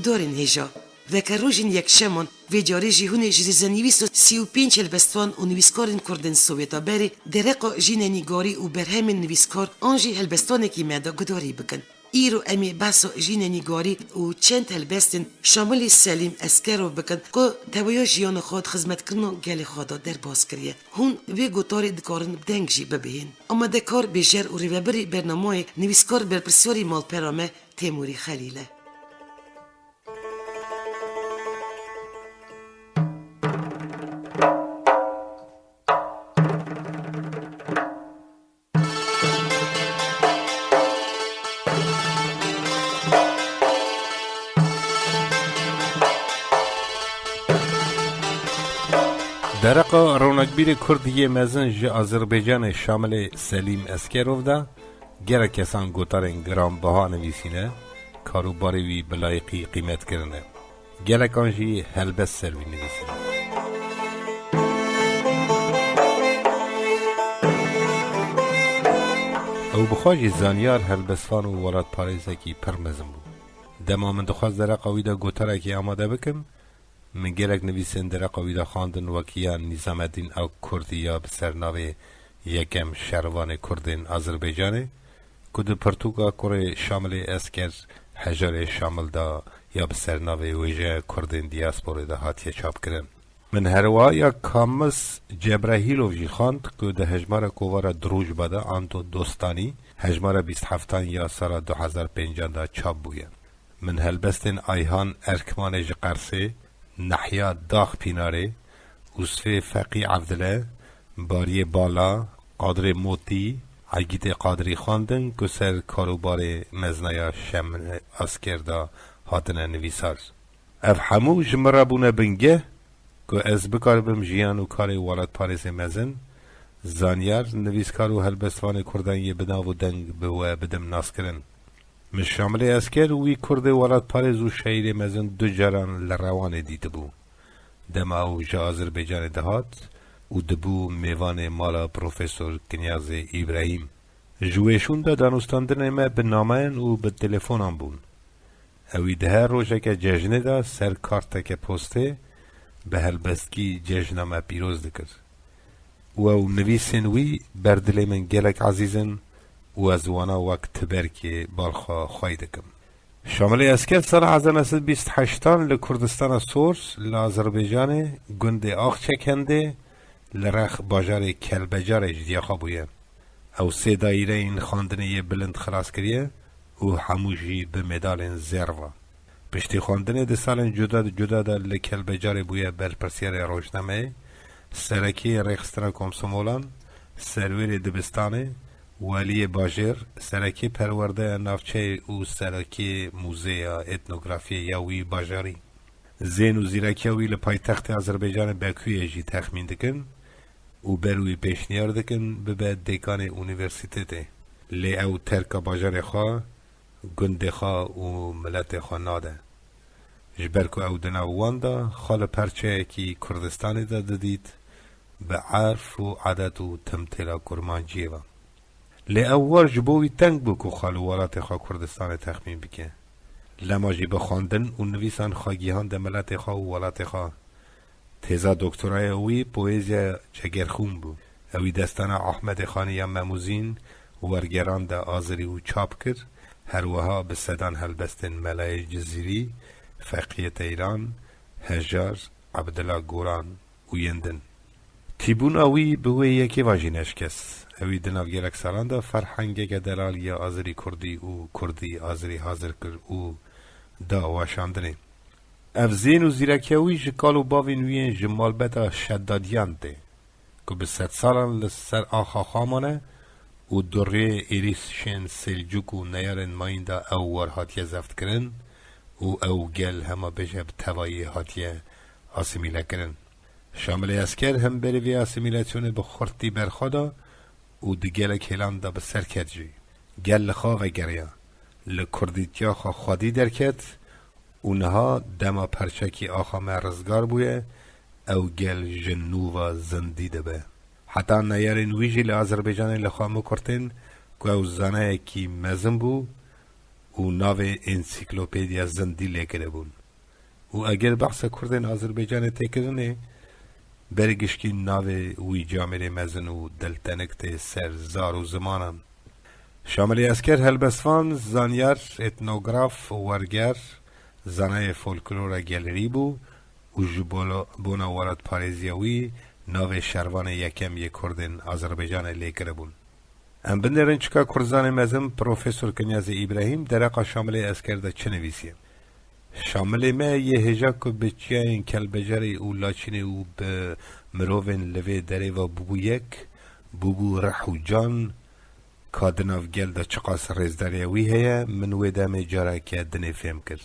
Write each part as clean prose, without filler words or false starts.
گدارن هجا و که روژین یک شمان و جاری جیهون جریزنیویس و 35 هلبستوان و نویسکارن کردن سویتا بری درقا جین نگاری و برهم نویسکار آنجی هلبستان که مدا گداری بکن. ایرو امی باسو جین نگاری و چند هلبستن شامل سلیم اسکرو بکن که تویا جیان خود خدمت کنن گل خدا در باز کریه. هون وی گوتاری دکارن بدنگ جی ببین. اما دکار بیشتر و ریوبری برنامه نویسکار برپرسیاری مال پرامه تیموری خلیله. درقا رونقبیر کردی مزن جه آذربایجان شامل سلیم اسکروف دا گره کسان گوتارن گرام بها نویسینه کاروباری وی بلایقی قیمت کرنه گره کانجی هلبست سروی نویسینه او بخواجی زانیار هلبستفان و ولاد پاریزه کی پرمزم بود دما من دخواست درقا ویدا گوتاره کی آماده بکم من گرک نویسن درقا ویدا خواندن وکیان نظام الدین او کردی یا بسرناوی یکم شروان کردین آذربایجانه کد پرتوگا کره شامل اسکر حجر شامل دا یا بسرناوی ویجه کردین دیاسپور دا هاتیه چاپ کرن من هروا یا کامس جبرهیلوف جی خواند که ده هجمار کووارا دروج بده آنتو دوستانی هجمار 27 یا سال 2005 دا چاپ بوین من هلبستن آیهان ارکمان جقرسه نحیا داغ پیناره اوصف فقی عبدالله باری بالا قادر موتی عگیت قادری خواندن که سر کاروبار مزنیا شمن اسکر دا هاتن نویسار اف همو جمره بونه بنگه که از بکار بم جیان و کار ولاد پاریس مزن زانیار نویسکار و هلبستوان کردن یه بنا و دنگ به و بدم ناس کرن مش شامل اسکر وی کرد ولاد پاریس و شهیر مزن دو جران لروان دیده بو دما و جا آذربایجان دهات و دبو میوان مالا پروفسور کنیاز ابراهیم جویشون دا دانستاندن ما به نامین و به تلفونان بون اوی ده روشه که جشنه دا سر کارت که پسته به هلبستگی جشنامه پیروز دکر و نویسن وی بردلی من گلک عزیزن و از وانا وقت برکی بالخوا خواهی دکم شامل اسکر سال 1928 لکردستان سورس لآذربایجان گنده آخ چکنده لرخ باجار کلبجار جدیاخا بویه او سه دایره این خواندنه بلند خلاص کریه و هموشی به مدال زروا پشتی خواندنه ده سال جدا ده لکلبجار بویه برپرسیر روشنامه سرکی رخسترا کمسومولان سرویر دبستانه ولی باجر سرکی پرورده نافچه و سرکی موزه اتنوگرافی یاوی باجاری زین و زیرکی وی لپایتخت آذربایجان باکوی جی تخمین دکن و بروی پیشنیار دکن به دیکان اونیورسیته لی او ترکا باجر خواه گنده خواه و ملت خواه ناده جبرکو او دناواندا خال پرچه کی کردستان داده دید به عرف و عادت و تمثیل کرمانجیه و لی اول جبوی تنگ بو که خالوالات خواه کردستان تخمین بکه لما جی بخواندن و نویسان خواگیهان ده ملت خواه و ولات خواه تیزا دکترای اوی پویزیا جگرخون بو اوی دستان احمد خانی یا مموزین ورگران ده آذری و چاپ کرد هروها به صدان هلبستن ملای جزیری فقیت ایران هجار عبدالله گوران و یندن تیبون اوی بوی یکی واجینش کس اوی دناو گرک سالان دا فرحنگه که دلال یا آذری کردی و کردی آذری حاضر کر و دا واشاندنه افزین و زیرکی اوی جکالو باوین وین جمال بدا شدادیان ده که به 100 سالان لسر آخا خامانه و دوره ایریس شن سلجوک و نیارن ماین دا او وار هاتیه زفت کرن و او گل همه بجه بتوایی هاتیه آسیمیله کرن شامل اسکر هم بروی آسیمیلاسیون بخورتی برخودا و دی گل کلان دا بسرکت جی گل خواه و گریا لکردیتیا خواه خودی درکت اونها دما پرچکی آخا مرزگار بویه او گل جنو و زندیده به حتی نیارین ویجی لآذربایجان لخواه مکرتن که او زانه کی مزم بو و ناو انسیکلوپیدیا زندی لیکره بون و اگر بحث کردن آذربایجان تکرنه برگشکی ناوی وی جامعه مزن و دلتنکت سر زار و زمانم. شامل اسکر هلبسفان زانیار اتنوگراف و ورگر زنای فولکلور گلری بو و جبولا بونا ورد پاریزیوی ناو شروان یکم یک کردن آذربایجان لیکر بون. ام بندرن چکا کرزان مزم پروفسور کنیاز ابراهیم درقا شامل اسکر ده چه نویسیم. شامل ما یه هجا که بچیان کلبجاری او لاچینی او به مروون لوی دره و بوبو یک بوبو رحو جان کادناف گل دا چقاس رزداریوی هیا من ویدام جارا که دنی فهم کرد.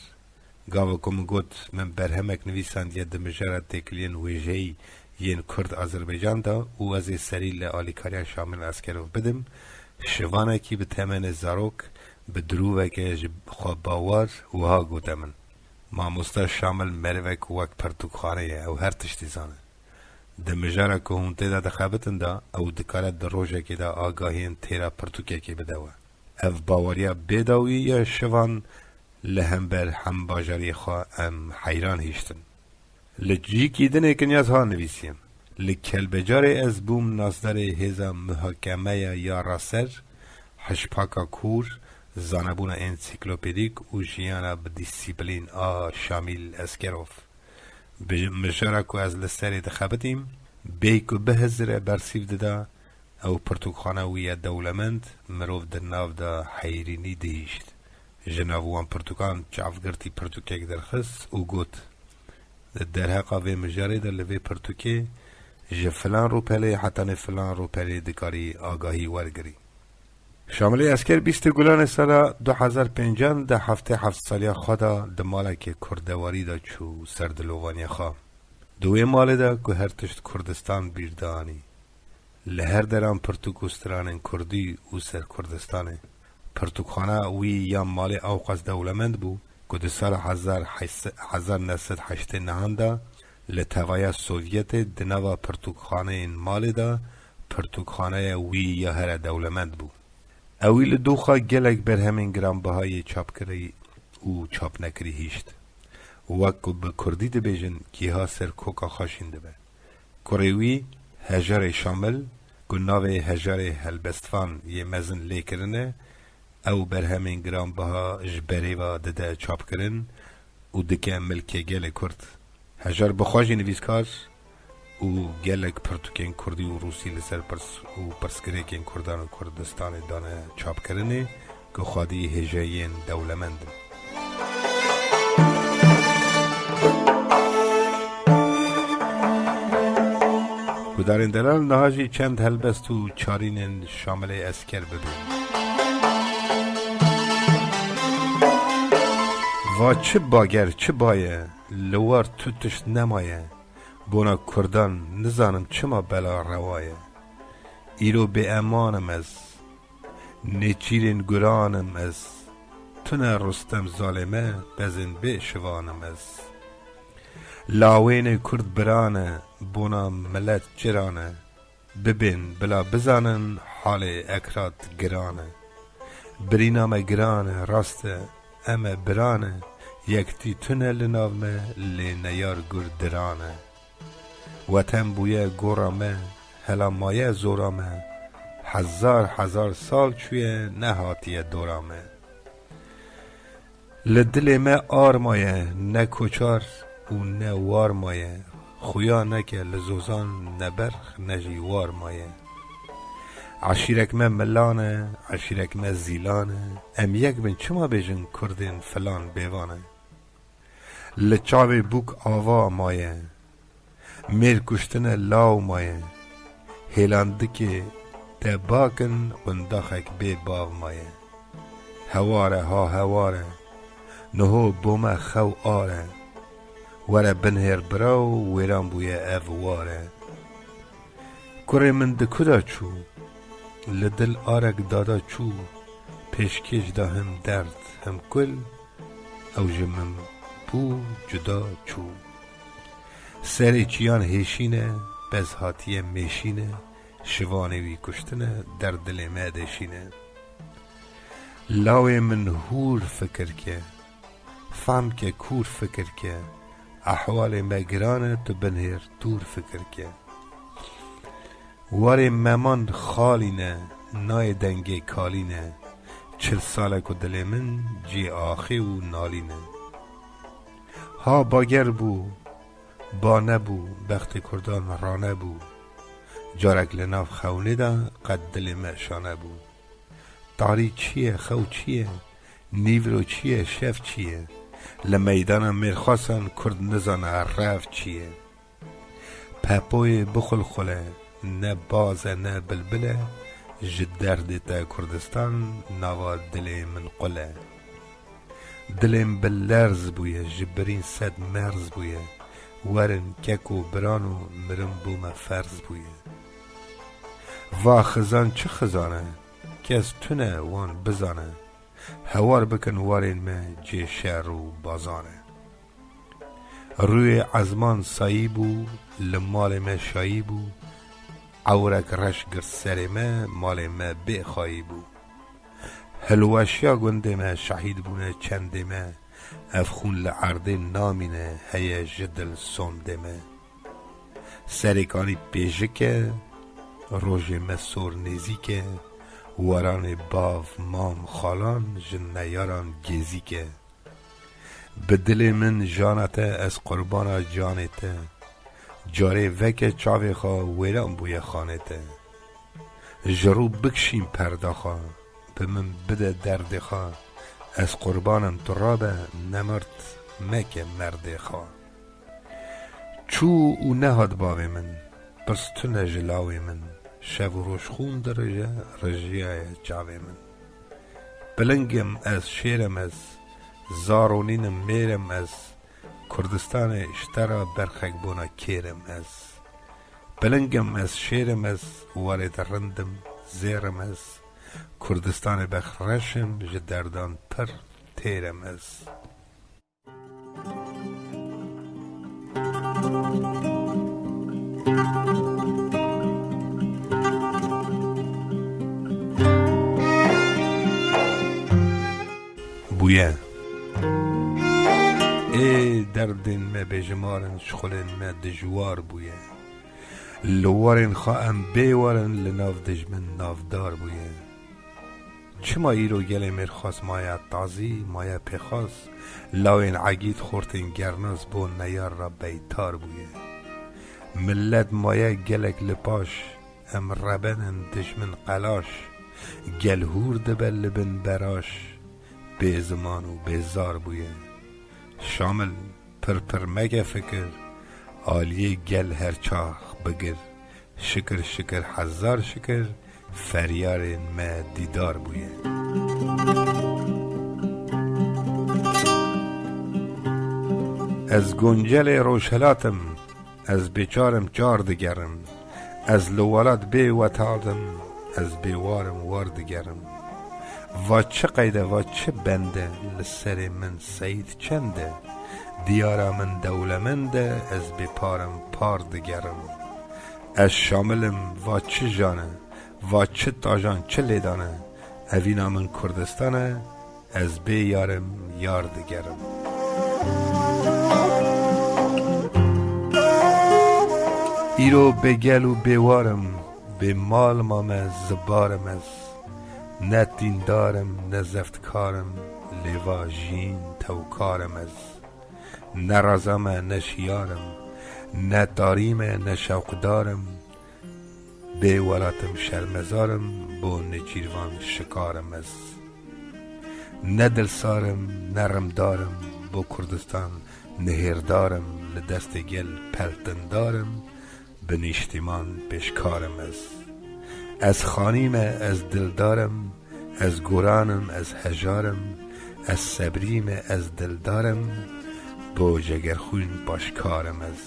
گاوا کم گوت من برهمک نویساند یه دمجارت تکلین ویجهی ین کرد آذربایجان دا او از سری لآلیکاریا شامل اسکرو بدم شوانه کی به تمن زاروک به دروه که خواب باور و ها گوتمن ماموستا شامل مروک وک پرتوکخانه او هر تشتی زانه ده مجاره که هونته دا دخابتن دا او دکارت در روژه که دا آگاهین تیرا پرتوکه که بدوه او باوریا بیداوی یا شوان لهم بر هم باجاری خواه ام حیران هیشتن لجی کی دنه کنیاز ها نویسیم لکل بجاره از بوم نازدار هزا محاکمه یا راسر حشپاکا کور زانبون انسیکلوپیدیک و جیانا بدیسیپلین شامل اسکروف مجاره که از لسری دخابتیم بیکو به هزر برسیف دادا او پرتوکخانه ویا دولمند مروف در ناو دا حیرینی دهیشت جناوان پرتوکان چافگرتی پرتوکیک درخص او گوت در حقا وی مجاره در لوی پرتوکی جه فلان رو پله حتی نه فلان رو پله دکاری آگاهی ورگری شامل اسکر 20 گلان سال 2005 ده هفته سالی خدا ده مالک کردواری دا چو سردلوانی خواه دوی مال دا که هر تشت کردستان بیردانی لهر دران پرتوکوستران کردی و سر کردستانه پرتوکخانه وی یا مال اوقاز دولمند بو که ده سال 1989 دا لتوای سوویت دنوا پرتوکخانه این مال دا پرتوکخانه وی یا هر دولمند بو اویل دوخا گلک بر همین گرانبهای چاپ کری او چاپ نکری هیشت وکو به کردی ده بیجن که ها سر کوکا خاشینده به کروی هجار شامل گناوه هجار هلبستفان یه مزن لیکرنه او بر همین گرانبها جبری و دده چاپ کرن او دکه ملکه گل کرد هجار بخواجی نویسکار او گلک پرتوکین کردی و روسی لسر پرسکریکین کردان و کردستان دانه چاپ کرنه که خادی هجایین دولمند و در این دلال نهاجی چند هلبست و چارین شامل اسکر ببین و چه باگر چه بایه لوار توتش نمایه بونا کردان نزانم چما بلا روایه ایرو به امانم از نیچیرین گرانم از تونه رستم ظالمه بزن به شوانم از لاوین کرد برانه بونا ملت جرانه ببین بلا بزانن حال اکرات گرانه برینام گرانه راسته اما برانه یکتی تونه لنامه لینیار گردرانه وطن بویه گورامه هلا مایه زورامه هزار سال چویه نهاتیه دورامه لدل ما آرمایه نه کچار و نه وار مایه خویا نکه لزوزان نبرخ نجی وار مایه عشیرک ما ملانه عشیرک ما زیلانه ام یک بین چما بیجن کردین فلان بیوانه لچاوی بوک آوا مایه میر کشتن لاو مایه هیلاندکی دباکن قنداخک بی باو مایه هواره ها هواره نهو بوم خو آره وره بنهر براو ویران بویه اوواره کره من دکدا چو لدل آرک دادا چو پیشکش دا هم درد هم کل او جمم بو جدا چو سر چیان هیشینه بزهاتی میشینه شوانوی کشتنه در دل مدشینه لاوی من هور فکر که فهم که کور فکر که احوال مگرانه تو بنهر دور فکر که وار ممان خالینه نای دنگی کالینه 40 ساله که دل من جی آخی و نالینه ها باگر بو با نبو بخت کردان رانه بو جارک لناف خونه دا قد دل مشانه بو داری چیه خو چیه نیورو چیه شف چیه لمیدان مرخواستن کرد نزانه رف چیه پپوی بخل خله نه بازه نه بلبله جد درد تا کردستان نوا دل من قله دلم بلرز بویه جبرین صد مرز بویه ورن ککو برانو مرم بوم فرز بویه و خزان چه خزانه کس تونه وان بزانه هوار بکن وارین ما جه شهر و بازانه روی عزمان سایی بو لمال ما شایی بو عورک رش گر سر ما مال ما بخایی بو هلوشیا گنده ما شهید بونه چنده ما افخون لعرده نامینه هیا جدل سنده ما سرکانی پیجکه روژ مسور نزیکه وران باف مام خالان جنیاران گزیکه به دل من جانته از قربان جانته جاره وکه چاوی خوا ویران بوی خانته جرو بکشیم پرداخا به من بده درد خوا از قربانم ترابه نمرد مکه مرد خوا چو او نهاد باوی من بس تو نجلاوی من شب و روش خون درجه رجیه چاوی من بلنگم از شیرم از زارونینم میرم از کردستان اشترا برخک بونا کیرم از بلنگم از شیرم از وارد رندم زیرم از کردستان بخرشم جدردان پر تیرم از بویه ای دردین ما بجمارن شخلین ما دجوار بویه لوارن خواهم بیوارن لناف دجمن نافدار بویه چما ایرو گل مرخواست مایا تازی مایا پخواست لاوین عگید خورتین گرناز بون نیار را بیتار بویه ملت مایا گلک لپاش ام ربنن دجمن قلاش گل هور دبل لبن براش به زمان و بیزار بویه شامل پر مگه فکر آلیه گل هر چاخ بگر شکر شکر هزار شکر فریار ما دیدار بویه از گنجل روشلاتم از بیچارم چار دگرم از لوالات بی وطالم از بیوارم وار دگرم و چه قیده و چه بنده لسر من سید چنده دیارا من دولمنده از بپارم پار دگرم از شاملم و چه جانه و چه تاجان چه لیدانه اوینا من کردستانه از بی یارم یار دگرم ایرو به گل و بیوارم به مال مام زبارم از نه دیندارم نه زفتکارم لیوا جین توکارم از نه رازم نه شیارم نه داریم نه شوقدارم به ولاتم شرمزارم بو نجیروان شکارم از نه دلسارم نه رمدارم بو کردستان نهردارم لدست گل پلتندارم به نیشتیمان بشکارم از خانیم از دلدارم از گورانم از هجارم از صبریم از دلدارم بو جگرخون باشکارم از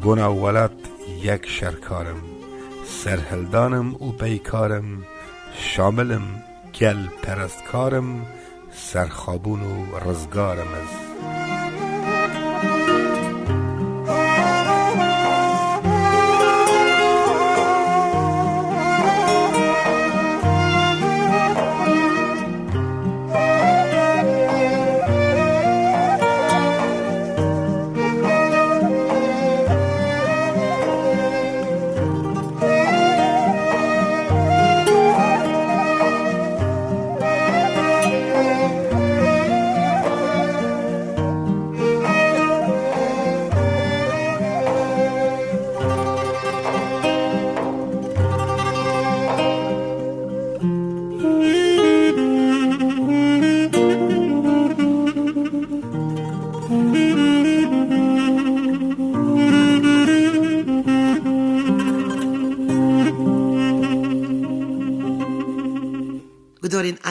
بونا ولات یک شرکارم سرهلدانم او بیکارم شاملم گل پرستکارم سرخابون و رزگارم از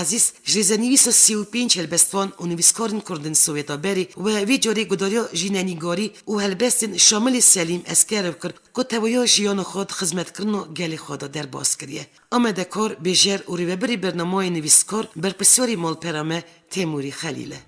عزیز جریزنیویس 35 هلبستوان و نویسکارن کردن سویتا بری و وی جوری گداریا جینانیگاری و هلبستن شامل سلیم اسکر کرد که تویا جیان خود خدمت کردن و گل خود در باز کریه. اما دکار بجر و ریوبری برنامه نویسکار برپسیاری مالپرامه تیموری خلیله.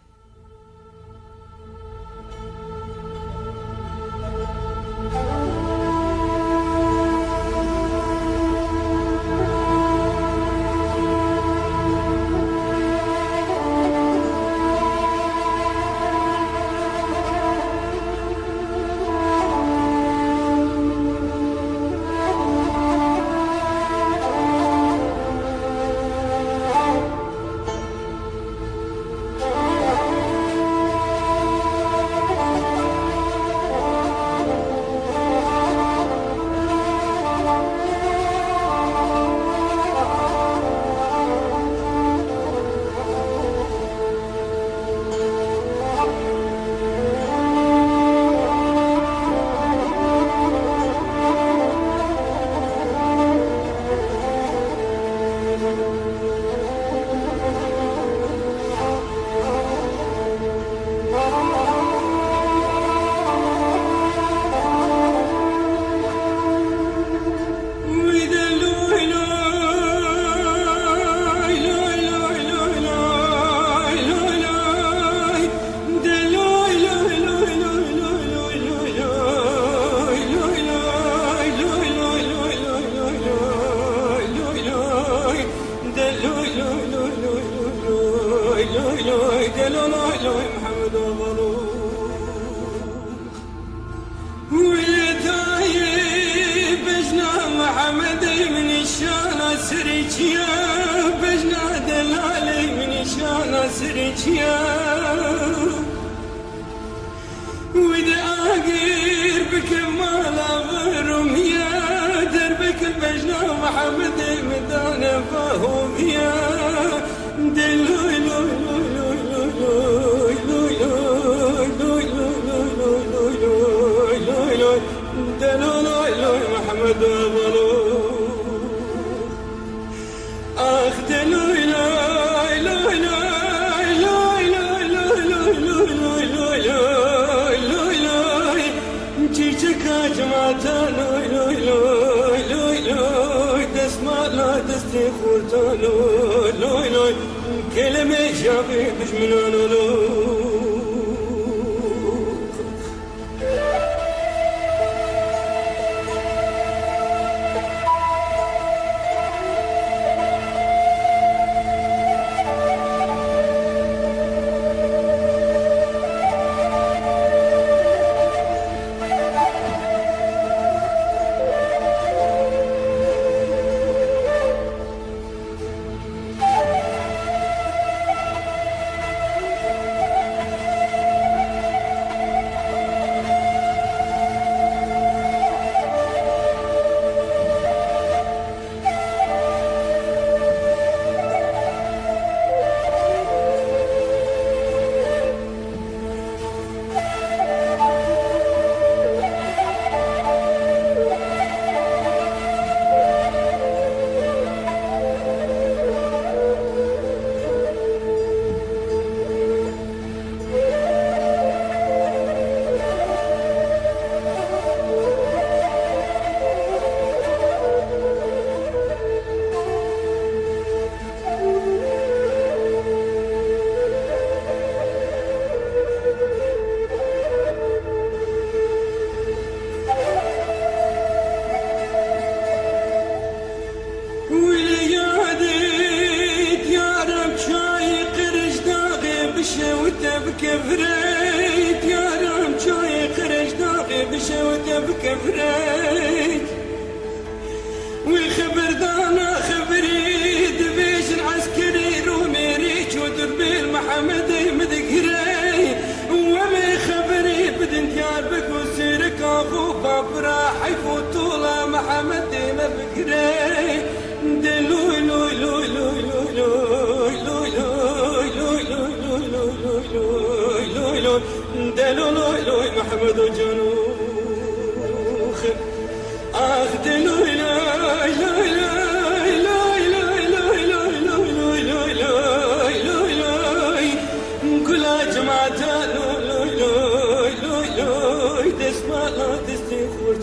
لا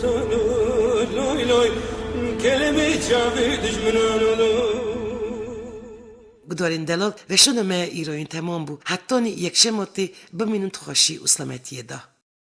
لوی لوی کلمه جاوید جمنانو بدارین دلال رشون ما ایروین تمام بو حتی یک شماتی بمینون تخاشی اسلامتیه دا